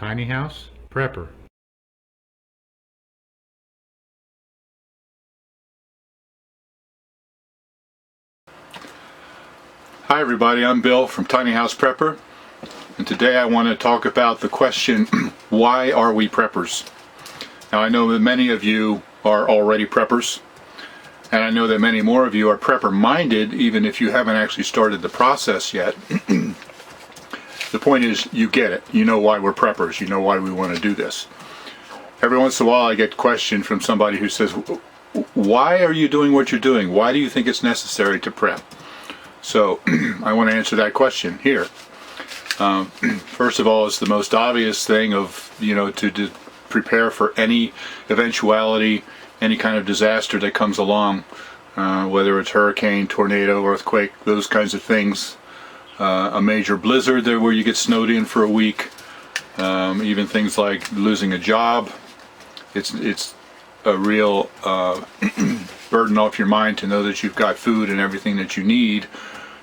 Tiny House Prepper. Hi everybody, I'm Bill from Tiny House Prepper, and today I want to talk about the question, why are we preppers? Now I know that many of you are already preppers, and I know that many more of you are prepper minded even if you haven't actually started the process yet. The point is, you get it. You know why we're preppers. You know why we want to do this. Every once in a while I get a question from somebody who says, why are you doing what you're doing? Why do you think it's necessary to prep? So I want to answer that question here. First of all, it's the most obvious thing of, to prepare for any eventuality, any kind of disaster that comes along, whether it's hurricane, tornado, earthquake, those kinds of things. A major blizzard there where you get snowed in for a week, even things like losing a job. It's a real burden off your mind to know that you've got food and everything that you need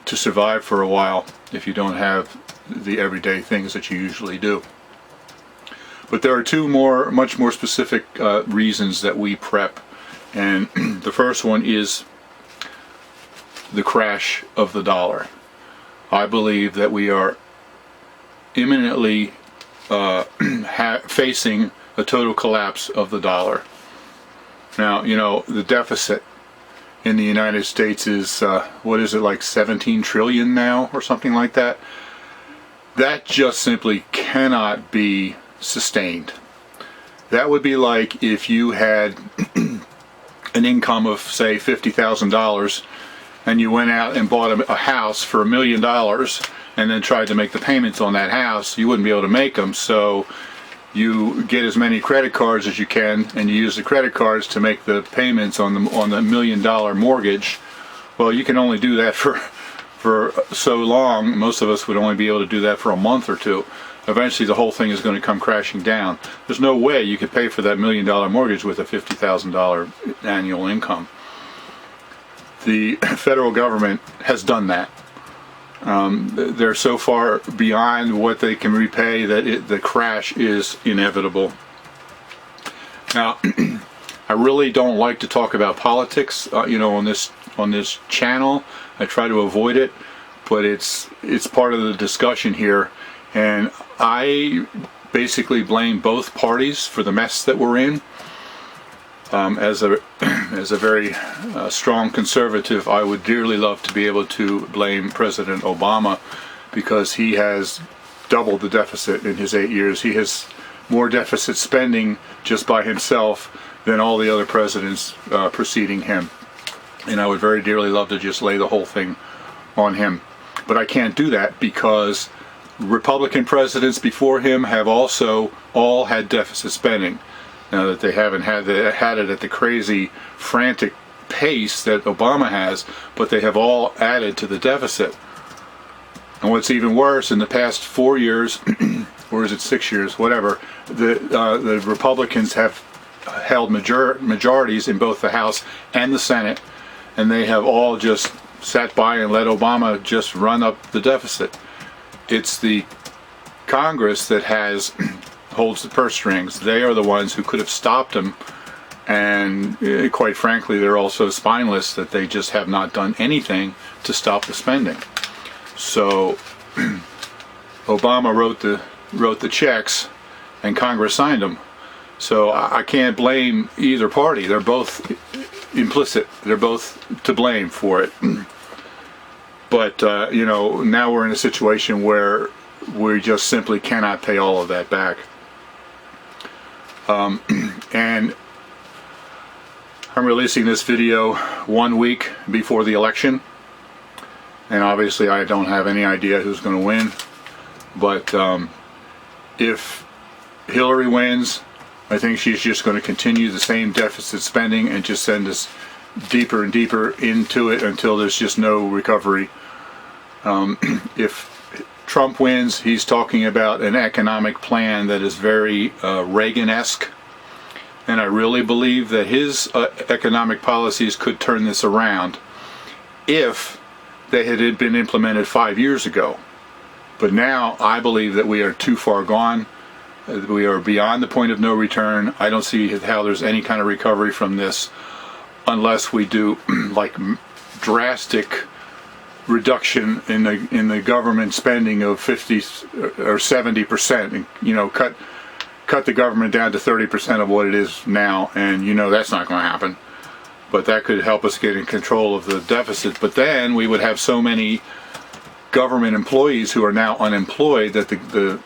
to survive for a while if you don't have the everyday things that you usually do. But there are two much more specific reasons that we prep, and the first one is the crash of the dollar. I believe that we are imminently facing a total collapse of the dollar. Now, the deficit in the United States is, what is it, like 17 trillion now or something like that? That just simply cannot be sustained. That would be like if you had an income of, say, $50,000 and you went out and bought a house for $1 million and then tried to make the payments on that house. You wouldn't be able to make them, so you get as many credit cards as you can and you use the credit cards to make the payments on the $1 million mortgage. Well, you can only do that for so long. Most of us would only be able to do that for a month or two. Eventually the whole thing is going to come crashing down. There's no way you could pay for that $1 million mortgage with a $50,000 annual income. The federal government has done that. They're so far beyond what they can repay that the crash is inevitable. Now, I really don't like to talk about politics, on this channel. I try to avoid it, but it's part of the discussion here, and I basically blame both parties for the mess that we're in. As a very strong conservative, I would dearly love to be able to blame President Obama, because he has doubled the deficit in his 8 years. He has more deficit spending just by himself than all the other presidents preceding him. And I would very dearly love to just lay the whole thing on him. But I can't do that because Republican presidents before him have also all had deficit spending. Now that they haven't had it at the crazy, frantic pace that Obama has, but they have all added to the deficit. And what's even worse, in the past 4 years, or is it 6 years, whatever, the Republicans have held majorities in both the House and the Senate, and they have all just sat by and let Obama just run up the deficit. It's the Congress that holds the purse strings. They are the ones who could have stopped him, and quite frankly they're also spineless that they just have not done anything to stop the spending. So Obama wrote the checks and Congress signed them. So I can't blame either party. They're both implicit. They're both to blame for it. But now we're in a situation where we just simply cannot pay all of that back. And I'm releasing this video 1 week before the election, and obviously I don't have any idea who's going to win, but if Hillary wins, I think she's just going to continue the same deficit spending and just send us deeper and deeper into it until there's just no recovery. If Trump wins, he's talking about an economic plan that is very Reagan-esque, and I really believe that his economic policies could turn this around if they had been implemented 5 years ago. But now I believe that we are too far gone. We are beyond the point of no return. I don't see how there's any kind of recovery from this unless we do like drastic reduction in the government spending of 50 or 70%. You know, cut the government down to 30% of what it is now, and you know that's not going to happen. But that could help us get in control of the deficit. But then we would have so many government employees who are now unemployed that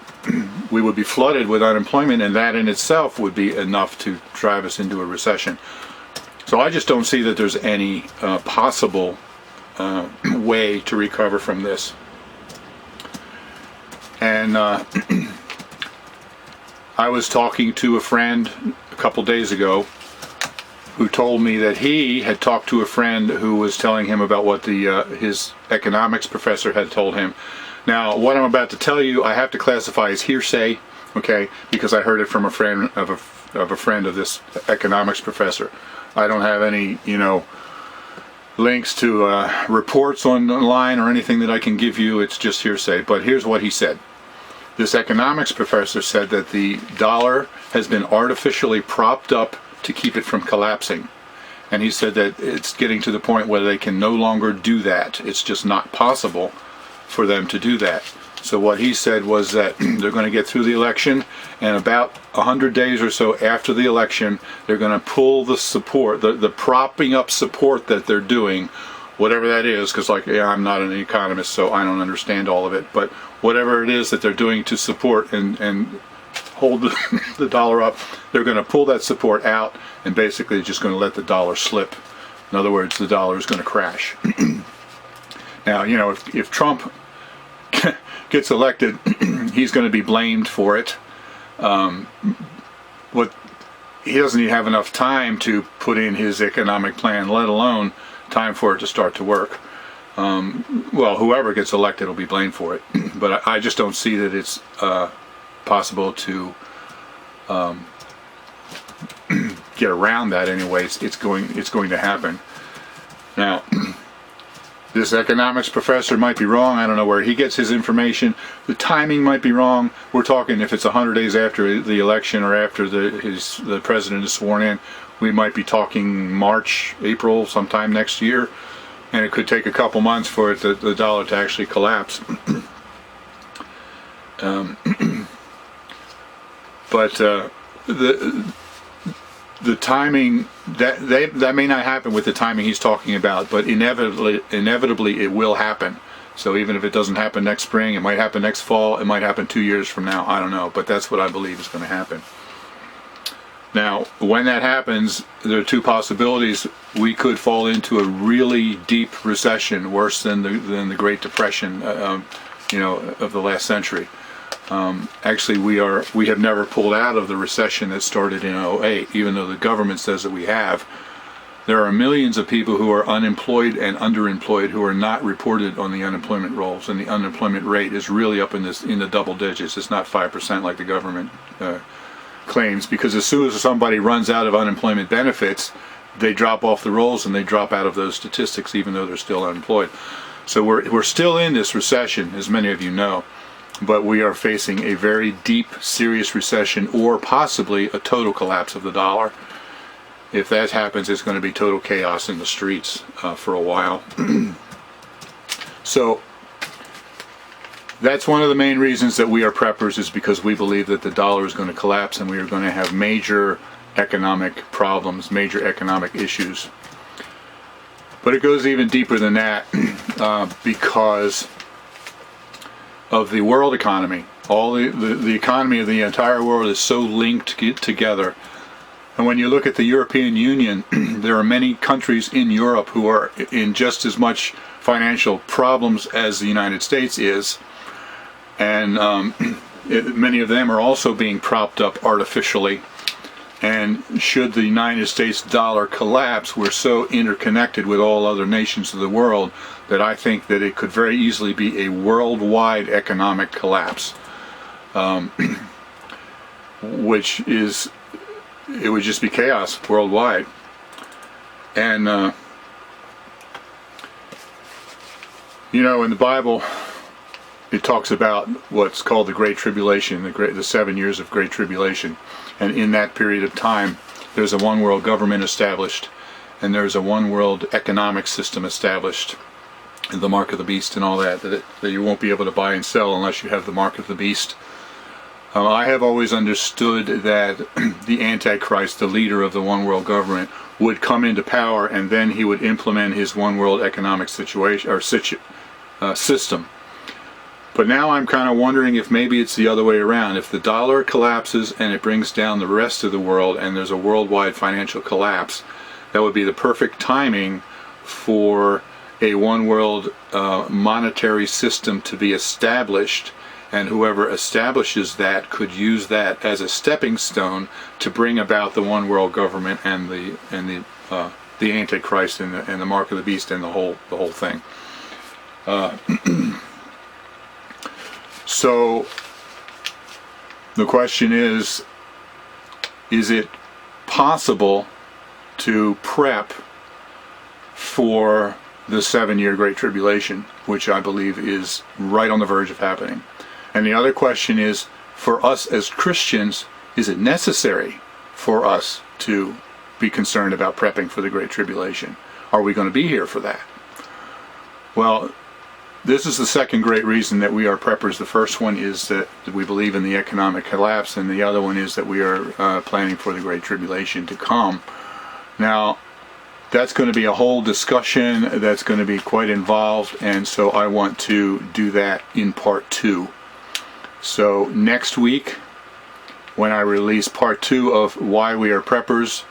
we would be flooded with unemployment, and that in itself would be enough to drive us into a recession. So I just don't see that there's any possible way to recover from this. And I was talking to a friend a couple days ago who told me that he had talked to a friend who was telling him about what his economics professor had told him. Now, what I'm about to tell you, I have to classify as hearsay, okay, because I heard it from a friend of a friend of this economics professor. I don't have any, you know, links to reports online or anything that I can give you. It's just hearsay. But here's what he said. This economics professor said that the dollar has been artificially propped up to keep it from collapsing. And he said that it's getting to the point where they can no longer do that. It's just not possible for them to do that. So what he said was that they're going to get through the election, and about 100 days or so after the election, they're going to pull the support, the propping up support that they're doing, whatever that is, because like, yeah, I'm not an economist, so I don't understand all of it, but whatever it is that they're doing to support and hold the dollar up, they're going to pull that support out and basically just going to let the dollar slip. In other words, the dollar is going to crash. Now, you know, if Trump gets elected, he's going to be blamed for it. He doesn't even have enough time to put in his economic plan, let alone time for it to start to work. Well, whoever gets elected will be blamed for it. But I just don't see that it's possible to get around that anyway. It's going to happen. Now, this economics professor might be wrong. I don't know where he gets his information. The timing might be wrong. We're talking if it's 100 days after the election or after the president is sworn in, we might be talking March, April, sometime next year. And it could take a couple months for the dollar to actually collapse. But the timing, that may not happen with the timing he's talking about, but inevitably it will happen. So even if it doesn't happen next spring, it might happen next fall, it might happen 2 years from now, I don't know, but that's what I believe is going to happen. Now, when that happens, there are two possibilities. We could fall into a really deep recession, worse than the Great Depression, you know, of the last century. Actually, we have never pulled out of the recession that started in 2008, even though the government says that we have. There are millions of people who are unemployed and underemployed who are not reported on the unemployment rolls, and the unemployment rate is really up in the double digits. It's not 5% like the government claims, because as soon as somebody runs out of unemployment benefits, they drop off the rolls and they drop out of those statistics, even though they're still unemployed. So we're still in this recession, as many of you know. But we are facing a very deep, serious recession, or possibly a total collapse of the dollar. If that happens, it's going to be total chaos in the streets for a while. So that's one of the main reasons that we are preppers, is because we believe that the dollar is going to collapse and we are going to have major economic problems, major economic issues. But it goes even deeper than that because of the world economy. All the economy of the entire world is so linked together. And when you look at the European Union, there are many countries in Europe who are in just as much financial problems as the United States is. And many of them are also being propped up artificially. And should the United States dollar collapse, we're so interconnected with all other nations of the world that I think that it could very easily be a worldwide economic collapse, which is, it would just be chaos worldwide. And you know, in the Bible, it talks about what's called the Great Tribulation, the 7 years of Great Tribulation. And in that period of time, there's a one world government established, and there's a one world economic system established, and the mark of the beast and all that you won't be able to buy and sell unless you have the mark of the beast. I have always understood that the Antichrist, the leader of the one world government, would come into power, and then he would implement his one world economic situation or system. But now I'm kind of wondering if maybe it's the other way around. If the dollar collapses and it brings down the rest of the world, and there's a worldwide financial collapse, that would be the perfect timing for a one world monetary system to be established, and whoever establishes that could use that as a stepping stone to bring about the one world government and the Antichrist and the mark of the beast and the whole thing. So the question is it possible to prep for the 7-year Great Tribulation, which I believe is right on the verge of happening? And the other question is, for us as Christians, is it necessary for us to be concerned about prepping for the Great Tribulation? Are we going to be here for that? Well, this is the second great reason that we are preppers. The first one is that we believe in the economic collapse, and the other one is that we are planning for the Great Tribulation to come. Now, that's going to be a whole discussion that's going to be quite involved, and so I want to do that in part 2. So next week, when I release part 2 of why we are preppers,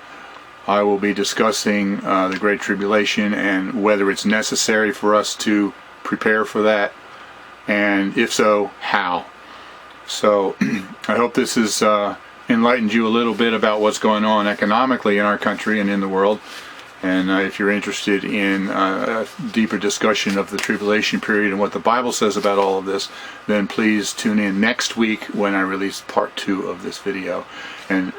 I will be discussing the Great Tribulation and whether it's necessary for us to prepare for that, and if so, how. So I hope this has enlightened you a little bit about what's going on economically in our country and in the world. And if you're interested in a deeper discussion of the tribulation period and what the Bible says about all of this, then please tune in next week when I release part 2 of this video. And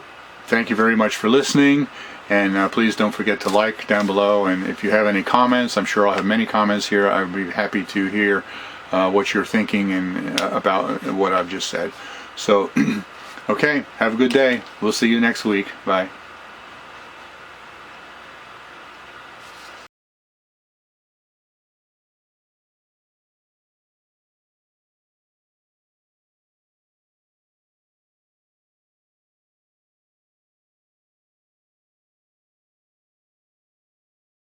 thank you very much for listening. And please don't forget to like down below. And if you have any comments, I'm sure I'll have many comments here. I'd be happy to hear what you're thinking and about what I've just said. So, okay, have a good day. We'll see you next week. Bye.